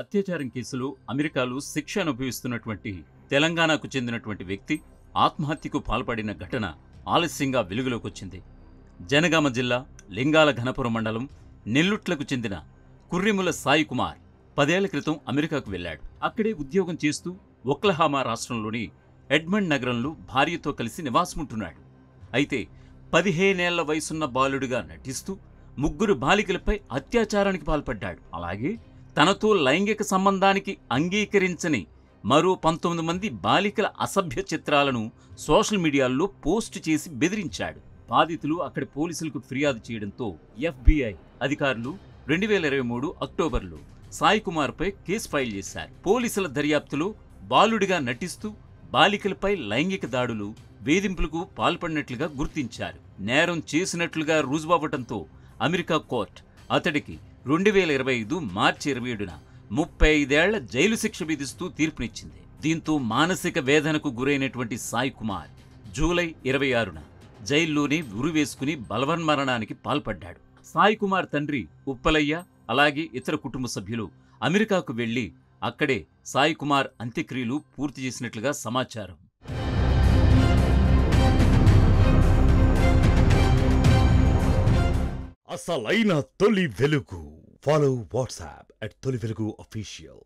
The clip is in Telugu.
అత్యాచారం కేసులో అమెరికాలో శిక్ష అనుభవిస్తున్నటువంటి తెలంగాణకు చెందినటువంటి వ్యక్తి ఆత్మహత్యకు పాల్పడిన ఘటన ఆలస్యంగా వెలుగులోకొచ్చింది. జనగామ జిల్లా లింగాల ఘనపురం మండలం నెల్లుట్లకు చెందిన కుర్రిముల సాయి కుమార్ 10 ఏళ్ల క్రితం అమెరికాకు వెళ్లాడు. అక్కడే ఉద్యోగం చేస్తూ ఒక్లహామా రాష్ట్రంలోని ఎడ్మండ్ నగరంలో భార్యతో కలిసి నివాసముంటున్నాడు. అయితే 15 ఏళ్ల వయసున్న బాలుడిగా నటిస్తూ 3 బాలికలపై అత్యాచారానికి పాల్పడ్డాడు. అలాగే తనతో లైంగిక సంబంధానికి అంగీకరించని మరో 19 మంది బాలికల అసభ్య చిత్రాలను సోషల్ మీడియాలో పోస్టు చేసి బెదిరించాడు. బాధితులు అక్కడి పోలీసులకు ఫిర్యాదు చేయడంతో FBI అధికారులు 2023 అక్టోబర్లో సాయి కుమార్పై కేసు ఫైల్ చేశారు. పోలీసుల దర్యాప్తులో బాలుడిగా నటిస్తూ బాలికలపై లైంగిక దాడులు, వేధింపులకు పాల్పడినట్లుగా గుర్తించారు. నేరం చేసినట్లుగా రుజువవ్వడంతో అమెరికా కోర్టు అతడికి 2025 మార్చి 27న 35 ఏళ్ల జైలు శిక్ష విధిస్తూ తీర్పునిచ్చింది. దీంతో మానసిక వేదనకు గురైనటువంటి సాయి కుమార్ జూలై 26న జైల్లోనే ఉరివేసుకుని బలవన్మరణానికి పాల్పడ్డాడు. సాయి కుమార్ తండ్రి ఉప్పలయ్య అలాగే ఇతర కుటుంబ సభ్యులు అమెరికాకు వెళ్లి అక్కడే సాయి కుమార్ అంత్యక్రియలు పూర్తి చేసినట్లుగా సమాచారం. అసలైన తొలి వెలుగు. ఫాలో వాట్సాప్ @తొలి వెలుగు official.